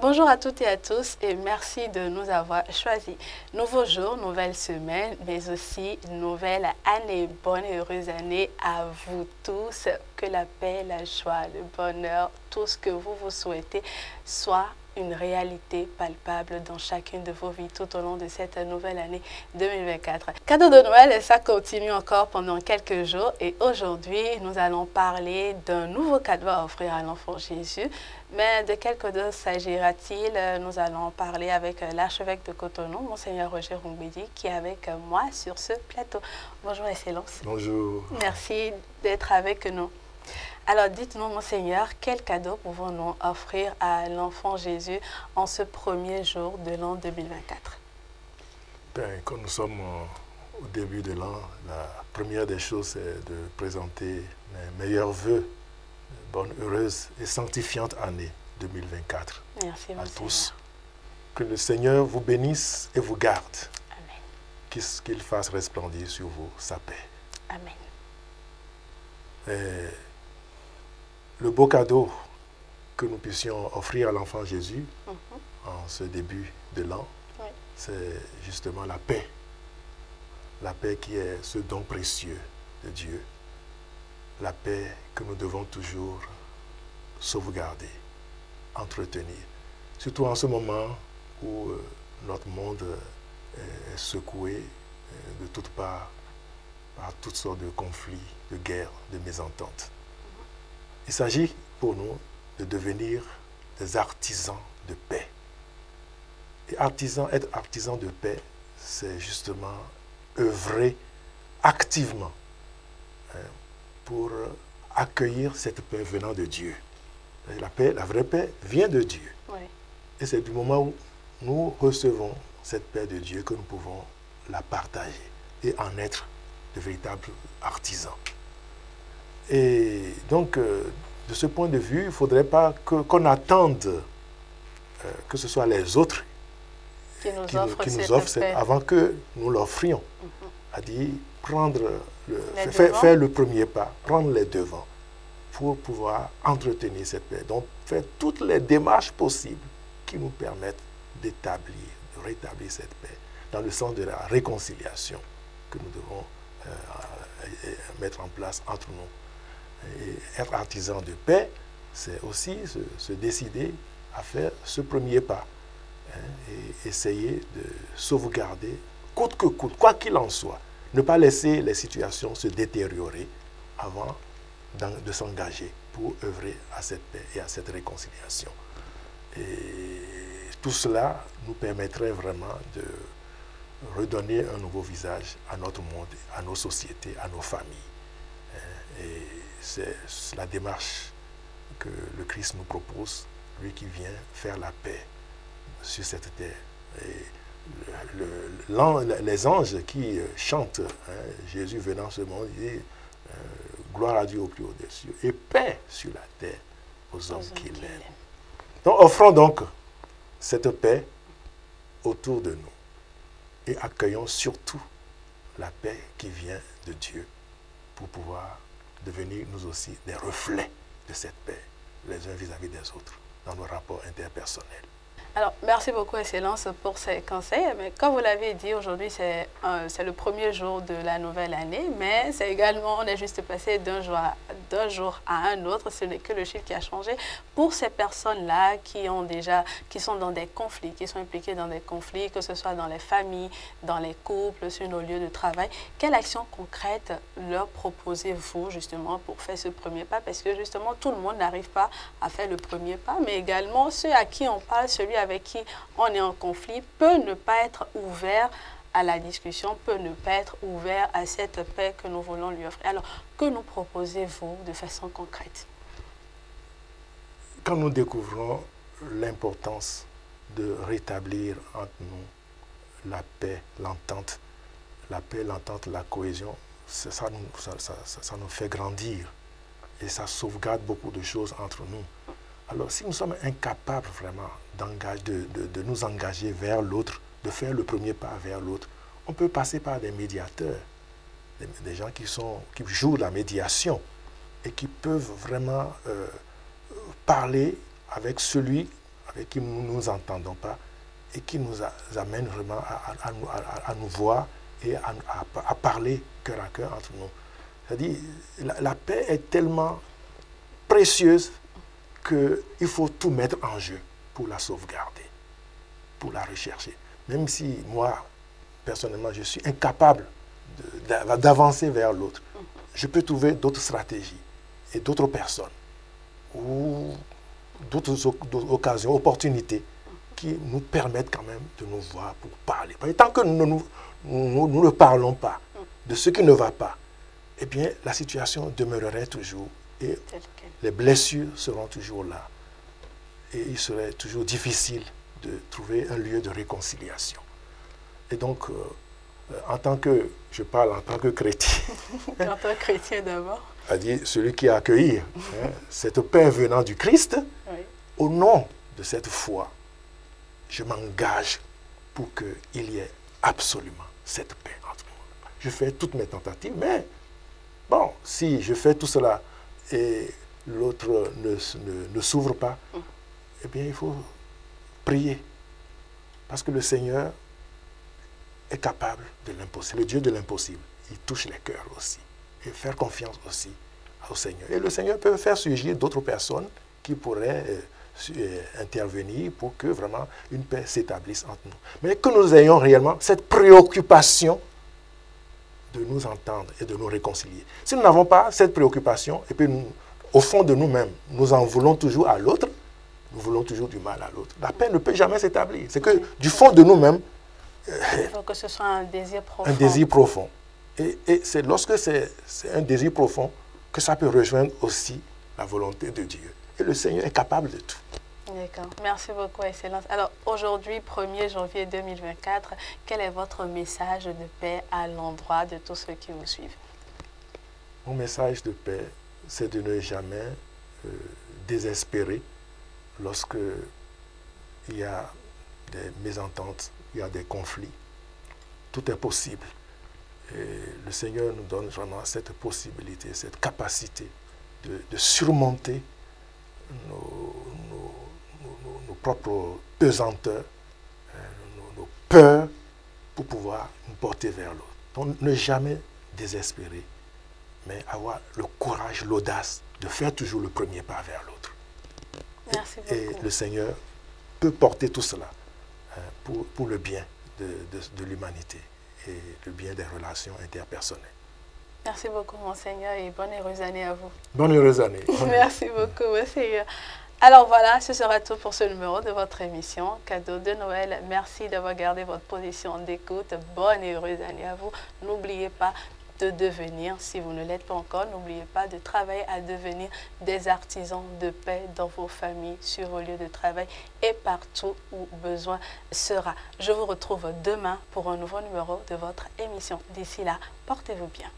Bonjour à toutes et à tous et merci de nous avoir choisis. Nouveau jour, nouvelle semaine, mais aussi nouvelle année. Bonne et heureuse année à vous tous. Que la paix, la joie, le bonheur, tout ce que vous vous souhaitez soit une réalité palpable dans chacune de vos vies tout au long de cette nouvelle année 2024. Cadeau de Noël, ça continue encore pendant quelques jours et aujourd'hui, nous allons parler d'un nouveau cadeau à offrir à l'enfant Jésus. Mais de quel cadeau s'agira-t-il? Nous allons parler avec l'archevêque de Cotonou, Monseigneur Roger Roumbédi, qui est avec moi sur ce plateau. Bonjour, Excellence. Bonjour. Merci d'être avec nous. Alors, dites-nous, Monseigneur, quel cadeau pouvons-nous offrir à l'enfant Jésus en ce premier jour de l'an 2024? Ben, quand nous sommes au début de l'an, la première des choses, c'est de présenter mes meilleurs vœux, bonne, heureuse et sanctifiante année 2024. Merci, à Monseigneur. tous. Que le Seigneur vous bénisse et vous garde. Amen. Qu'il fasse resplendir sur vous sa paix. Amen. Et le beau cadeau que nous puissions offrir à l'enfant Jésus en ce début de l'an, Oui. c'est justement la paix. La paix qui est ce don précieux de Dieu. La paix que nous devons toujours sauvegarder, entretenir. Surtout en ce moment où notre monde est secoué de toutes parts par toutes sortes de conflits, de guerres, de mésententes. Il s'agit pour nous de devenir des artisans de paix. Et être artisan de paix, c'est justement œuvrer activement pour accueillir cette paix venant de Dieu. La paix, la vraie paix, vient de Dieu. Oui. Et c'est du moment où nous recevons cette paix de Dieu que nous pouvons la partager et en être de véritables artisans. Et donc, de ce point de vue, il ne faudrait pas qu'on attende que ce soit les autres Qui nous qui offrent cette paix. avant que nous l'offrions. C'est-à-dire devants. faire le premier pas, prendre les devants pour pouvoir entretenir cette paix. Donc, faire toutes les démarches possibles qui nous permettent d'établir, de rétablir cette paix dans le sens de la réconciliation que nous devons mettre en place entre nous. Et être artisan de paix, c'est aussi se décider à faire ce premier pas et essayer de sauvegarder, coûte que coûte, quoi qu'il en soit, ne pas laisser les situations se détériorer avant de s'engager pour œuvrer à cette paix et à cette réconciliation. Et tout cela nous permettrait vraiment de redonner un nouveau visage à notre monde, à nos sociétés, à nos familles. Et c'est la démarche que le Christ nous propose, lui qui vient faire la paix sur cette terre. Et les anges qui chantent, Jésus venant ce monde, il dit gloire à Dieu au plus haut des cieux et paix sur la terre aux hommes qui l'aiment. Donc offrons donc cette paix autour de nous et accueillons surtout la paix qui vient de Dieu pour pouvoir devenir nous aussi des reflets de cette paix, les uns vis-à-vis des autres, dans nos rapports interpersonnels. Alors, merci beaucoup, Excellence, pour ces conseils. Mais comme vous l'avez dit, aujourd'hui, c'est le premier jour de la nouvelle année, mais c'est également, on est juste passé d'un jour à un autre. Ce n'est que le chiffre qui a changé. Pour ces personnes-là qui sont dans des conflits, qui sont impliquées dans des conflits, que ce soit dans les familles, dans les couples, sur nos lieux de travail, quelle action concrète leur proposez-vous justement pour faire ce premier pas? Parce que justement, tout le monde n'arrive pas à faire le premier pas, mais également ceux à qui on parle, celui avec qui on est en conflit, peut ne pas être ouvert à la discussion, peut ne pas être ouvert à cette paix que nous voulons lui offrir. Alors, que nous proposez-vous de façon concrète? Quand nous découvrons l'importance de rétablir entre nous la paix, l'entente, la cohésion, ça nous fait grandir et ça sauvegarde beaucoup de choses entre nous. Alors, si nous sommes incapables vraiment de nous engager vers l'autre, de faire le premier pas vers l'autre, on peut passer par des médiateurs, des gens qui jouent la médiation et qui peuvent vraiment parler avec celui avec qui nous ne nous entendons pas et qui nous amènent vraiment à nous voir et à parler cœur à cœur entre nous. C'est-à-dire, la paix est tellement précieuse qu'il faut tout mettre en jeu pour la sauvegarder, pour la rechercher. Même si moi, personnellement, je suis incapable d'avancer vers l'autre, je peux trouver d'autres stratégies et d'autres personnes ou d'autres occasions, opportunités qui nous permettent quand même de nous voir pour parler. Et tant que nous ne parlons pas de ce qui ne va pas, eh bien, la situation demeurerait toujours et les blessures seront toujours là. Et il serait toujours difficile de trouver un lieu de réconciliation. Et donc, je parle en tant que chrétien. En tant que chrétien d'abord. C'est-à-dire celui qui a accueilli cette paix venant du Christ, oui. Au nom de cette foi, je m'engage pour qu'il y ait absolument cette paix entre nous. Je fais toutes mes tentatives, mais bon, si je fais tout cela et l'autre ne s'ouvre pas, eh bien, il faut prier. Parce que le Seigneur est capable de l'impossible, le Dieu de l'impossible. Il touche les cœurs aussi. Et faire confiance aussi au Seigneur. Et le Seigneur peut faire surgir d'autres personnes qui pourraient intervenir pour que vraiment une paix s'établisse entre nous. Mais que nous ayons réellement cette préoccupation de nous entendre et de nous réconcilier. Si nous n'avons pas cette préoccupation, et puis nous, au fond de nous-mêmes, nous en voulons toujours à l'autre, nous voulons toujours du mal à l'autre. La paix ne peut jamais s'établir. C'est que du fond de nous-mêmes, il faut que ce soit un désir profond. Un désir profond. Et c'est lorsque c'est un désir profond que ça peut rejoindre aussi la volonté de Dieu. Et le Seigneur est capable de tout. D'accord. Merci beaucoup, Excellence. Alors, aujourd'hui, 1er janvier 2024, quel est votre message de paix à l'endroit de tous ceux qui vous suivent? Mon message de paix, c'est de ne jamais désespérer lorsque il y a des mésententes, il y a des conflits. Tout est possible. Et le Seigneur nous donne vraiment cette possibilité, cette capacité de surmonter nos propres pesanteurs, nos peurs, pour pouvoir nous porter vers l'autre. Donc, ne jamais désespérer, mais avoir le courage, l'audace de faire toujours le premier pas vers l'autre. Merci beaucoup. Et le Seigneur peut porter tout cela pour le bien de l'humanité et le bien des relations interpersonnelles. Merci beaucoup, Monseigneur, et bonne heureuse année à vous. Bonne heureuse année. Merci beaucoup, Monseigneur. Alors voilà, ce sera tout pour ce numéro de votre émission Cadeau de Noël. Merci d'avoir gardé votre position d'écoute. Bonne et heureuse année à vous. N'oubliez pas de devenir, si vous ne l'êtes pas encore, n'oubliez pas de travailler à devenir des artisans de paix dans vos familles, sur vos lieux de travail et partout où besoin sera. Je vous retrouve demain pour un nouveau numéro de votre émission. D'ici là, portez-vous bien.